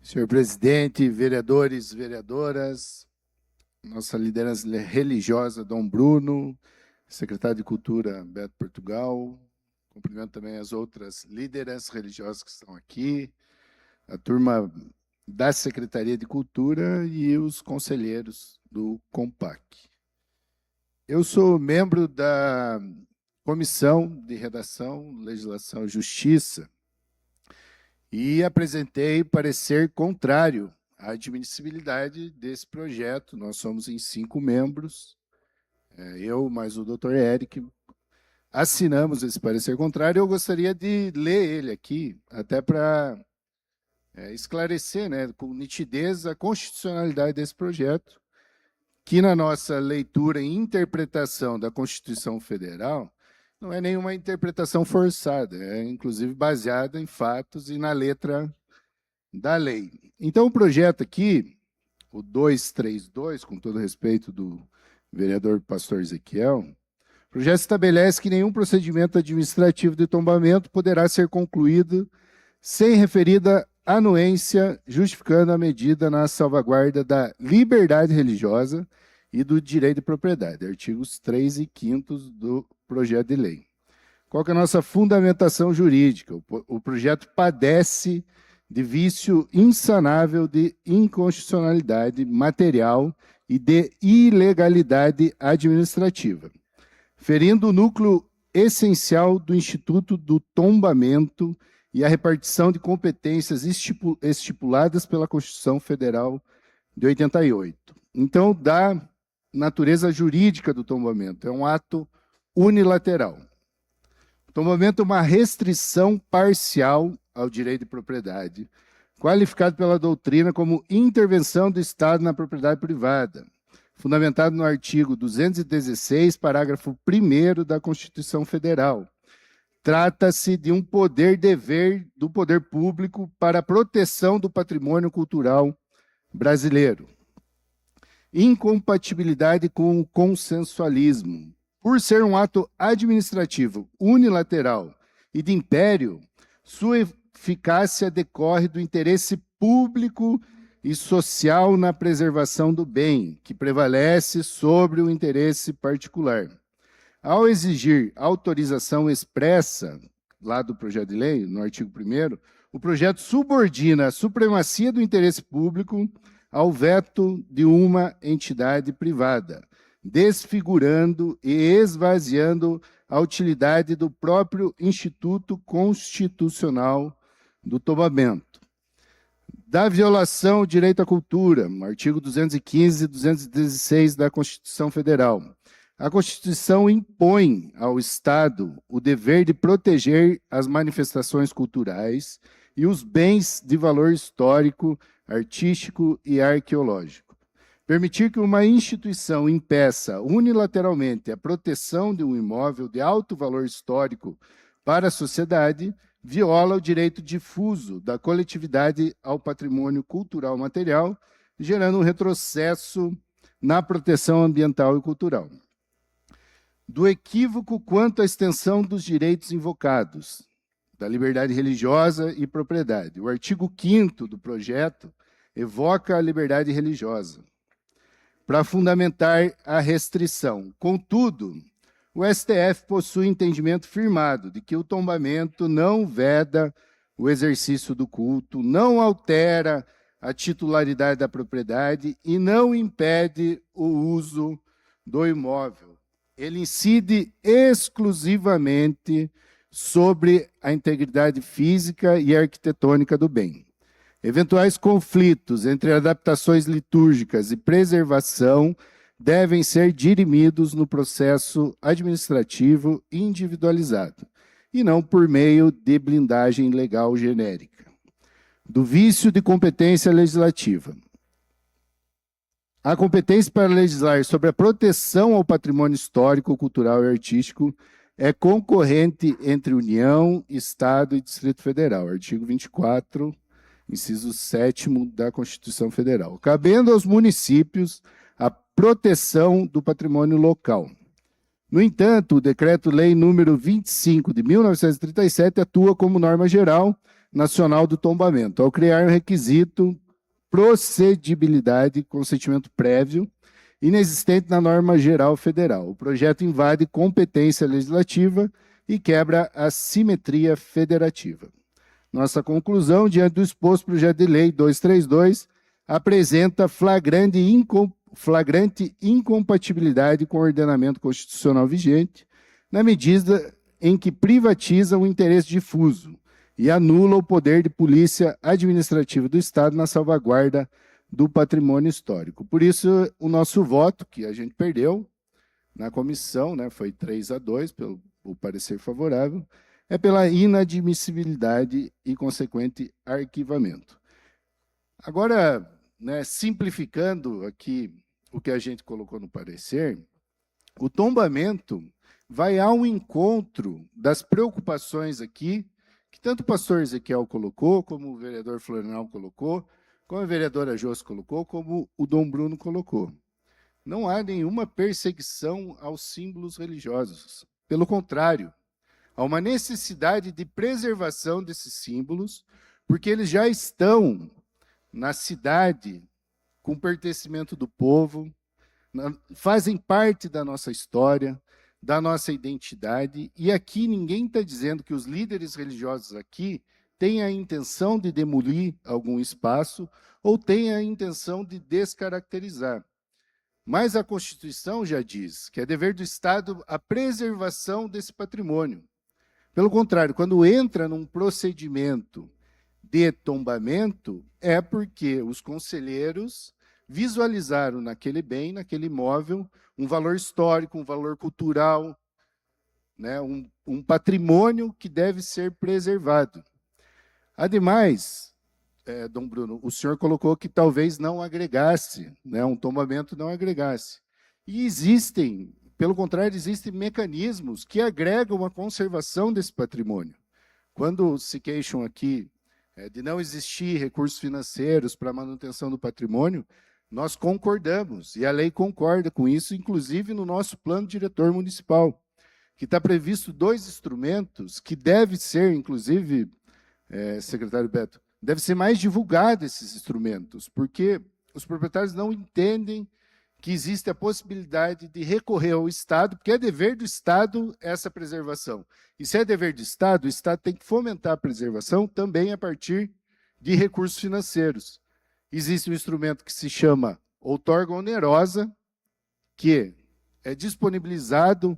Senhor presidente, vereadores, vereadoras, nossa liderança religiosa, Dom Bruno, secretário de Cultura, Beto Portugal, cumprimento também as outras líderes religiosas que estão aqui, a turma da Secretaria de Cultura e os conselheiros do COMPAC. Eu sou membro da Comissão de Redação, Legislação e Justiça, e apresentei parecer contrário à admissibilidade desse projeto. Nós somos em 5 membros, eu mais o doutor Eric, assinamos esse parecer contrário. Eu gostaria de ler ele aqui, até para esclarecer, né, com nitidez a constitucionalidade desse projeto, que na nossa leitura e interpretação da Constituição Federal, não é nenhuma interpretação forçada, é inclusive baseada em fatos e na letra da lei. Então, o projeto aqui, o 232, com todo respeito do vereador pastor Ezequiel, o projeto estabelece que nenhum procedimento administrativo de tombamento poderá ser concluído sem referida anuência, justificando a medida na salvaguarda da liberdade religiosa e do direito de propriedade, artigos 3 e 5 do projeto de lei. Qual que é a nossa fundamentação jurídica? O projeto padece de vício insanável de inconstitucionalidade material e de ilegalidade administrativa, ferindo o núcleo essencial do Instituto do Tombamento e a repartição de competências estipuladas pela Constituição Federal de 88. Então, da natureza jurídica do tombamento, é um ato unilateral. O tombamento é uma restrição parcial ao direito de propriedade, qualificado pela doutrina como intervenção do Estado na propriedade privada, fundamentado no artigo 216, parágrafo 1º da Constituição Federal. Trata-se de um poder-dever do poder público para a proteção do patrimônio cultural brasileiro. Incompatibilidade com o consensualismo. Por ser um ato administrativo unilateral e de império, sua eficácia decorre do interesse público e social na preservação do bem, que prevalece sobre o interesse particular. Ao exigir autorização expressa, lá do projeto de lei, no artigo 1º, o projeto subordina a supremacia do interesse público ao veto de uma entidade privada, desfigurando e esvaziando a utilidade do próprio Instituto Constitucional do Tombamento. Da violação ao direito à cultura, artigo 215 e 216 da Constituição Federal. A Constituição impõe ao Estado o dever de proteger as manifestações culturais e os bens de valor histórico, artístico e arqueológico. Permitir que uma instituição impeça unilateralmente a proteção de um imóvel de alto valor histórico para a sociedade viola o direito difuso da coletividade ao patrimônio cultural material, gerando um retrocesso na proteção ambiental e cultural. Do equívoco quanto à extensão dos direitos invocados, da liberdade religiosa e propriedade. O artigo 5º do projeto evoca a liberdade religiosa para fundamentar a restrição. Contudo, o STF possui entendimento firmado de que o tombamento não veda o exercício do culto, não altera a titularidade da propriedade e não impede o uso do imóvel. Ele incide exclusivamente sobre a integridade física e arquitetônica do bem. Eventuais conflitos entre adaptações litúrgicas e preservação devem ser dirimidos no processo administrativo individualizado, e não por meio de blindagem legal genérica. Do vício de competência legislativa. A competência para legislar sobre a proteção ao patrimônio histórico, cultural e artístico é concorrente entre União, Estado e Distrito Federal, artigo 24, inciso 7º da Constituição Federal, cabendo aos municípios a proteção do patrimônio local. No entanto, o Decreto-Lei número 25 de 1937 atua como norma geral, Nacional do Tombamento, ao criar um requisito procedibilidade, consentimento prévio, inexistente na norma geral federal. O projeto invade competência legislativa e quebra a simetria federativa. Nossa conclusão, diante do exposto, o projeto de lei 232 apresenta flagrante incompatibilidade com o ordenamento constitucional vigente, na medida em que privatiza o interesse difuso e anula o poder de polícia administrativa do Estado na salvaguarda do patrimônio histórico. Por isso, o nosso voto, que a gente perdeu na comissão, né, foi 3-2, pelo o parecer favorável, é pela inadmissibilidade e consequente arquivamento. Agora, né, simplificando aqui o que a gente colocou no parecer, o tombamento vai ao encontro das preocupações aqui, que tanto o pastor Ezequiel colocou, como o vereador Florinal colocou, como a vereadora Jôs colocou, como o Dom Bruno colocou. Não há nenhuma perseguição aos símbolos religiosos. Pelo contrário, há uma necessidade de preservação desses símbolos, porque eles já estão na cidade com pertencimento do povo, fazem parte da nossa história, da nossa identidade, e aqui ninguém está dizendo que os líderes religiosos aqui têm a intenção de demolir algum espaço ou têm a intenção de descaracterizar. Mas a Constituição já diz que é dever do Estado a preservação desse patrimônio. Pelo contrário, quando entra num procedimento de tombamento, é porque os conselheiros visualizaram naquele bem, naquele imóvel, um valor histórico, um valor cultural, né, um patrimônio que deve ser preservado. Ademais, Dom Bruno, o senhor colocou que talvez não agregasse, né, um tombamento não agregasse. E existem, pelo contrário, existem mecanismos que agregam a conservação desse patrimônio. Quando se queixam aqui de não existir recursos financeiros para a manutenção do patrimônio, nós concordamos, e a lei concorda com isso, inclusive no nosso plano diretor municipal, que está previsto 2 instrumentos que deve ser, inclusive, secretário Beto, deve ser mais divulgado esses instrumentos, porque os proprietários não entendem que existe a possibilidade de recorrer ao Estado, porque é dever do Estado essa preservação. E se é dever do Estado, o Estado tem que fomentar a preservação também a partir de recursos financeiros. Existe um instrumento que se chama outorga onerosa, que é disponibilizado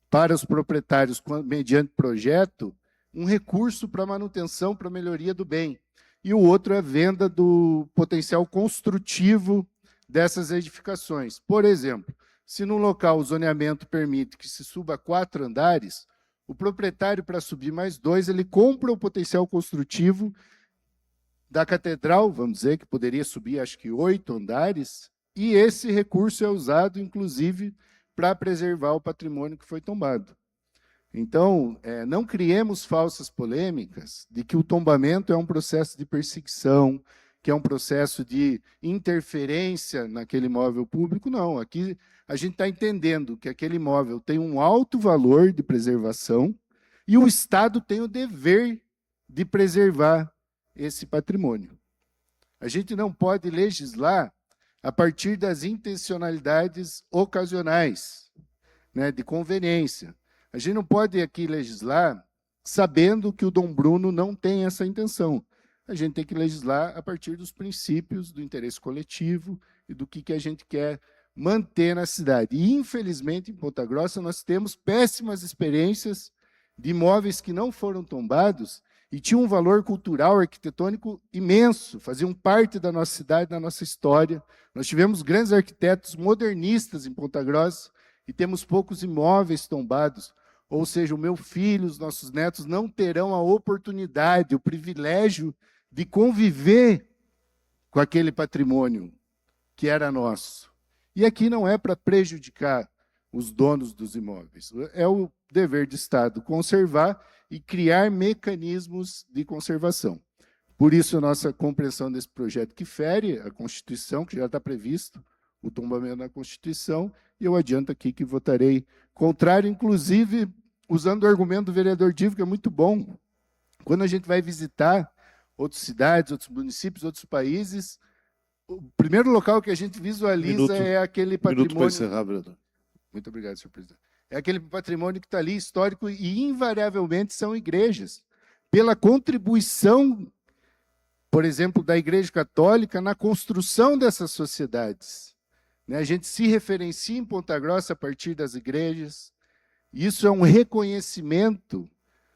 para os proprietários, mediante projeto, um recurso para manutenção, para melhoria do bem. E o outro é a venda do potencial construtivo dessas edificações. Por exemplo, se num local o zoneamento permite que se suba 4 andares, o proprietário, para subir mais 2, ele compra o potencial construtivo da catedral, vamos dizer, que poderia subir, acho que 8 andares, e esse recurso é usado, inclusive, para preservar o patrimônio que foi tombado. Então, não criemos falsas polêmicas de que o tombamento é um processo de perseguição, que é um processo de interferência naquele imóvel público. Não, aqui a gente está entendendo que aquele imóvel tem um alto valor de preservação e o Estado tem o dever de preservar esse patrimônio. A gente não pode legislar a partir das intencionalidades ocasionais, né, de conveniência. A gente não pode aqui legislar sabendo que o Dom Bruno não tem essa intenção. A gente tem que legislar a partir dos princípios do interesse coletivo e do que a gente quer manter na cidade. E, infelizmente, em Ponta Grossa, nós temos péssimas experiências de imóveis que não foram tombados e tinham um valor cultural, arquitetônico imenso, faziam parte da nossa cidade, da nossa história. Nós tivemos grandes arquitetos modernistas em Ponta Grossa e temos poucos imóveis tombados. Ou seja, o meu filho, os nossos netos não terão a oportunidade, o privilégio de conviver com aquele patrimônio que era nosso. E aqui não é para prejudicar os donos dos imóveis. É o dever do Estado conservar e criar mecanismos de conservação. Por isso, a nossa compreensão desse projeto que fere a Constituição, que já está previsto, o tombamento da Constituição, e eu adianto aqui que votarei contrário, inclusive usando o argumento do vereador Divo, que é muito bom. Quando a gente vai visitar outras cidades, outros municípios, outros países, o primeiro local que a gente visualiza é aquele patrimônio... Minuto para encerrar, vereador. Muito obrigado, senhor presidente. É aquele patrimônio que está ali, histórico, e invariavelmente são igrejas. Pela contribuição, por exemplo, da Igreja Católica na construção dessas sociedades. Né? A gente se referencia em Ponta Grossa a partir das igrejas. Isso é um reconhecimento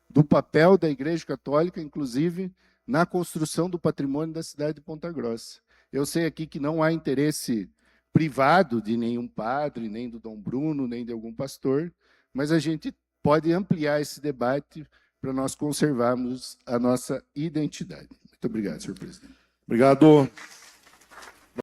do papel da Igreja Católica, inclusive, na construção do patrimônio da cidade de Ponta Grossa. Eu sei aqui que não há interesse privado de nenhum padre, nem do Dom Bruno, nem de algum pastor, mas a gente pode ampliar esse debate para nós conservarmos a nossa identidade. Muito obrigado, senhor presidente. Obrigado.